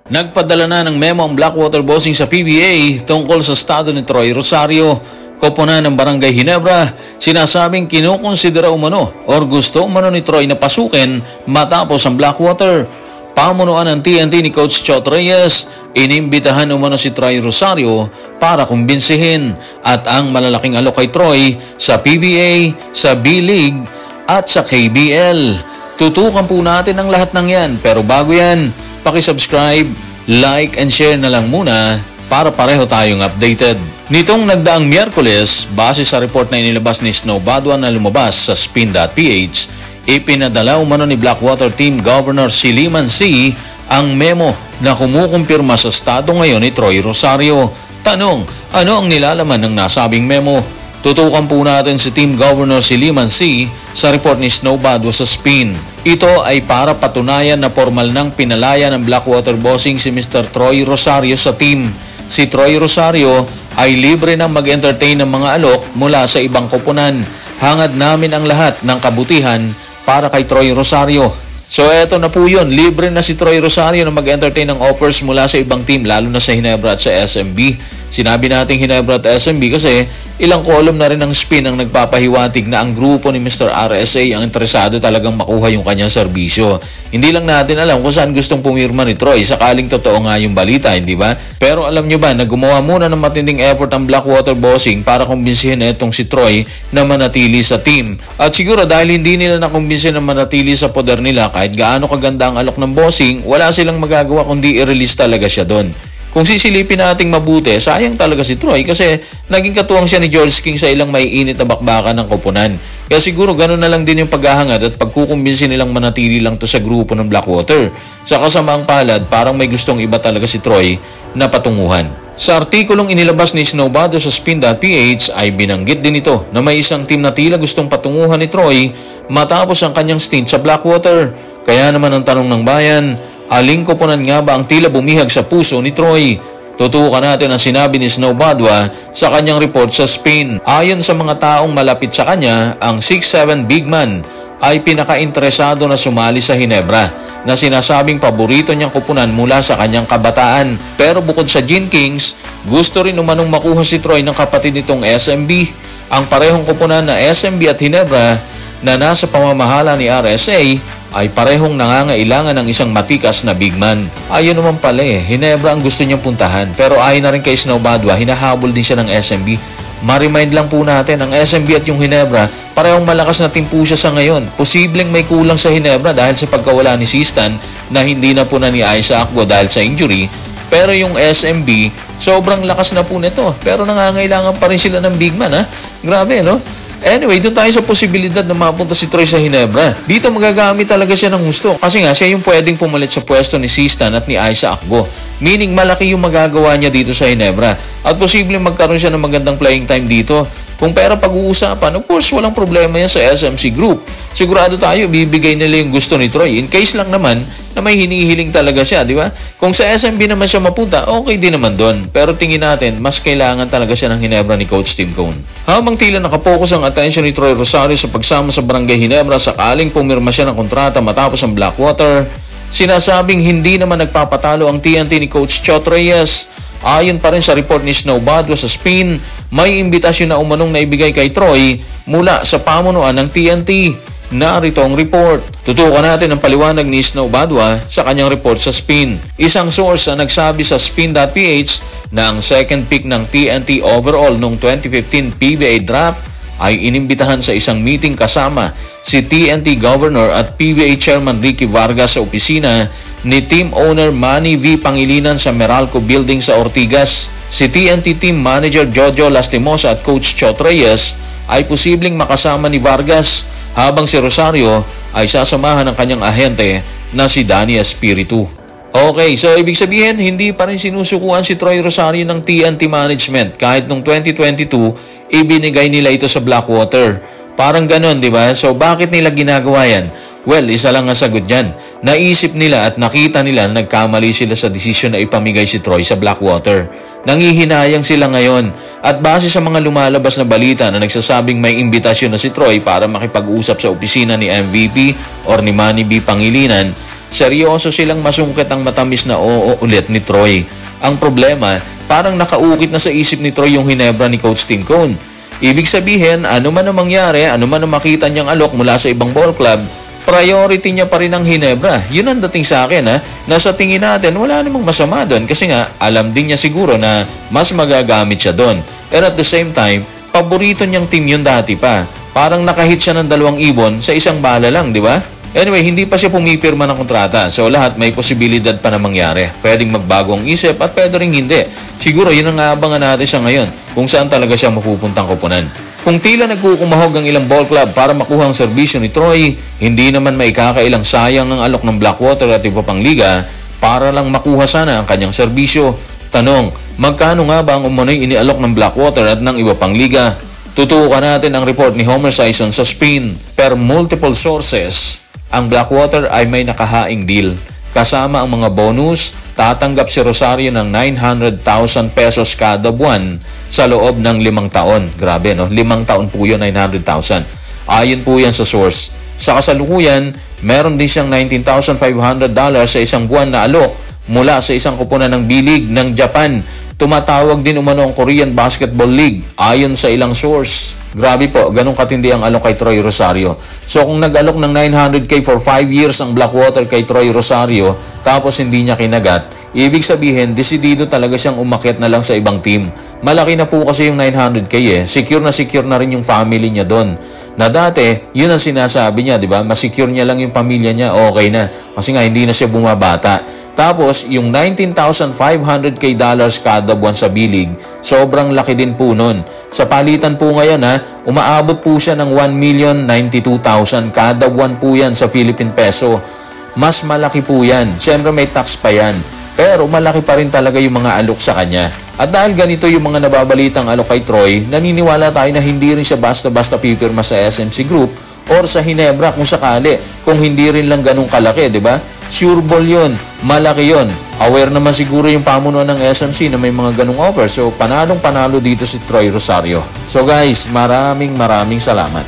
Nagpadala na ng memo ang Blackwater Bossing sa PBA tungkol sa estado ni Troy Rosario, koponan ng Barangay Ginebra. Sinasabing kinukonsidera umano or gusto umano ni Troy na pasukin matapos ang Blackwater. Pamunuan ng TNT ni Coach Chot Reyes, inimbitahan umano si Troy Rosario para kumbinsihin at ang malalaking alok kay Troy sa PBA, sa B-League at sa KBL. Tutukan po natin ang lahat ng yan, pero bago yan, paki-subscribe, like and share na lang muna para pareho tayong updated. Nitong nagdaang Miyerkules, base sa report na inilabas ni Snow Badwa na lumabas sa spin.ph, ipinadala umano ni Blackwater Team Governor Siliman C. ang memo na kumukumpirma sa estado ngayon ni Troy Rosario. Tanong, ano ang nilalaman ng nasabing memo? Tutukan po natin si Team Governor Siliman C. sa report ni Snow Badwa sa Spin. Ito ay para patunayan na formal nang pinalaya ng Blackwater Bossing si Mr. Troy Rosario sa team. Si Troy Rosario ay libre nang mag-entertain ng mga alok mula sa ibang koponan. Hangad namin ang lahat ng kabutihan para kay Troy Rosario. So eto na po yun, libre na si Troy Rosario na mag-entertain ng offers mula sa ibang team, lalo na sa Ginebra at sa SMB. Sinabi natin Ginebra at SMB kasi ilang column na rin ng Spin ang nagpapahiwatig na ang grupo ni Mr. RSA ang interesado talagang makuha yung kanyang serbisyo. Hindi lang natin alam kung saan gustong pumirma ni Troy, sakaling totoo nga yung balita, hindi ba? Pero alam nyo ba na gumawa muna ng matinding effort ang Blackwater Bossing para kumbinsihin itong si Troy na manatili sa team. At siguro dahil hindi nila nakumbinsin na manatili sa poder nila, kahit gaano kaganda ang alok ng Bossing, wala silang magagawa kundi i-release talaga siya doon. Kung sisilipin nating mabuti, sayang talaga si Troy kasi naging katuwang siya ni George King sa ilang maiinit na bakbakan ng koponan. Kaya siguro gano'n na lang din yung paghahangad at pagkukumbinsin nilang manatili lang to sa grupo ng Blackwater. Sa kasamaang palad, parang may gustong iba talaga si Troy na patunguhan. Sa artikulong inilabas ni Snow Badwa sa spin.ph ay binanggit din ito na may isang team na tila gustong patunguhan ni Troy matapos ang kanyang stint sa Blackwater. Kaya naman ang tanong ng bayan, aling koponan nga ba ang tila bumihag sa puso ni Troy? Tutukan natin ang sinabi ni Snow Badwa sa kanyang report sa Spin. Ayon sa mga taong malapit sa kanya, ang 6'7" big man ay pinaka-interesado na sumali sa Ginebra na sinasabing paborito niyang koponan mula sa kanyang kabataan. Pero bukod sa Gin Kings, gusto rin umanong makuha si Troy ng kapatid nitong SMB. Ang parehong koponan na SMB at Ginebra na nasa pamamahala ni RSA ay parehong nangangailangan ng isang matikas na big man. Ayun naman pala Ginebra ang gusto niyang puntahan, pero ayon na rin kay Snow Badwa, hinahabol din siya ng SMB. Ma-remind lang po natin, ang SMB at yung Ginebra, parehong malakas na team po siya sa ngayon. Posibleng may kulang sa Ginebra dahil sa pagkawala ni Sistan na hindi na po na ni Isaac Go dahil sa injury. Pero yung SMB, sobrang lakas na po nito. Pero nangangailangan pa rin sila ng big man, ha? Grabe, no? Anyway, doon tayo sa posibilidad na mapunta si Troy sa Ginebra. Dito magagamit talaga siya ng gusto. Kasi nga, siya yung pwedeng pumalit sa pwesto ni Sistan at ni Isaac Go. Meaning, malaki yung magagawa niya dito sa Ginebra. At posibleng magkaroon siya ng magandang playing time dito. Kung pera pag-uusapan, of course, walang problema yan sa SMC Group. Sigurado tayo, bibigay nila yung gusto ni Troy. In case lang naman na may hinihiling talaga siya, di ba? Kung sa SMB naman siya mapunta, okay din naman doon. Pero tingin natin, mas kailangan talaga siya ng Ginebra ni Coach Tim Cone. Habang tila nakapokus ang atensyon ni Troy Rosario sa pagsama sa Barangay Ginebra sakaling pumirma siya ng kontrata matapos ang Blackwater, sinasabing hindi naman nagpapatalo ang TNT ni Coach Chot Reyes. Ayon pa rin sa report ni Snow Badwa sa Spin, may imbitasyon na umanong naibigay kay Troy mula sa pamunuan ng TNT. Narito ang report. Tutukan natin ang paliwanag ni Snow Badwa sa kanyang report sa Spin. Isang source na nagsabi sa spin.ph na ang second pick ng TNT overall noong 2015 PBA draft ay inimbitahan sa isang meeting kasama si TNT Governor at PBA Chairman Ricky Vargas sa opisina ni team owner Manny V. Pangilinan sa Meralco Building sa Ortigas. Si TNT Team Manager Jojo Lastimosa at Coach Chot Reyes ay posibleng makasama ni Vargas habang si Rosario ay sasamahan ng kanyang ahente na si Danny Espiritu. Okay, so ibig sabihin hindi pa rin sinusukuan si Troy Rosario ng TNT Management kahit noong 2022 ibinigay nila ito sa Blackwater. Parang ganon, di ba? So bakit nila ginagawa yan? Well, isa lang ang sagot dyan. Naisip nila at nakita nila na nagkamali sila sa desisyon na ipamigay si Troy sa Blackwater. Nangihinayang sila ngayon at base sa mga lumalabas na balita na nagsasabing may imbitasyon na si Troy para makipag-usap sa opisina ni MVP or ni Manny B. Pangilinan, seryoso silang masungkit ang matamis na oo ulit ni Troy. Ang problema, parang nakaukit na sa isip ni Troy yung Hinebra ni Coach Tim Cone. Ibig sabihin, ano man ang mangyari, ano man ang makita niyang alok mula sa ibang ball club, priority niya pa rin ang Hinebra. Yun ang dating sa akin, na sa tingin natin, wala namang masama doon kasi nga, alam din niya siguro na mas magagamit siya doon. And at the same time, paborito niyang team yun dati pa. Parang nakahit siya ng 2 ibon sa isang bala lang, di ba? Anyway, hindi pa siya pumipirma ng kontrata. So lahat may posibilidad pa na mangyari. Pwedeng magbago ang isip at pwede rin hindi. Siguro yun ang aabangan natin siya ngayon kung saan talaga siya mapupuntang koponan. Kung tila nagkukumahog ang ilang ball club para makuha ang serbisyo ni Troy, hindi naman maikakailang sayang ang alok ng Blackwater at iba pang liga para lang makuha sana ang kanyang serbisyo. Tanong, magkano nga ba ang umano'y inialok ng Blackwater at ng iba pang liga? Tutukan natin ang report ni Homer Sison sa Spin. Per multiple sources, ang Blackwater ay may nakahaing deal. Kasama ang mga bonus, tatanggap si Rosario ng 900,000 pesos kada buwan sa loob ng 5 taon. Grabe, no? 5 taon po yun, 900,000. Ayon po yan sa source. Sa kasalukuyan, meron din siyang $19,500 sa isang buwan na alok mula sa isang koponan ng B-League ng Japan. Tumatawag din umano ang Korean Basketball League ayon sa ilang source. Grabe po, ganun katindi ang alok kay Troy Rosario. So kung nag-alok ng 900K for 5 years ang Blackwater kay Troy Rosario tapos hindi niya kinagat, ibig sabihin desidido talaga siyang umakyat na lang sa ibang team. Malaki na po kasi yung 900K Secure na rin yung family niya doon. Na dati, yun ang sinasabi niya, di ba? Masecure niya lang yung pamilya niya, okay na. Kasi nga hindi na siya bumabata. Tapos, yung $19,500K kada buwan sa B-League, sobrang laki din po nun. Sa palitan po ngayon, umaabot po siya ng 1,092,000 kada buwan po yan sa Philippine Peso. Mas malaki po yan. Siyempre may tax pa yan. Pero malaki pa rin talaga yung mga alok sa kanya. At dahil ganito yung mga nababalitang alok kay Troy, naniniwala tayo na hindi rin siya basta-basta pipirma sa SMC Group or sa Hinebra kung sakali. Kung hindi rin lang ganun kalaki, di ba? Sure ball yun. Malaki yun. Aware naman siguro yung pamunuan ng SMC na may mga ganung offer. So, panalong-panalo dito si Troy Rosario. So guys, maraming salamat.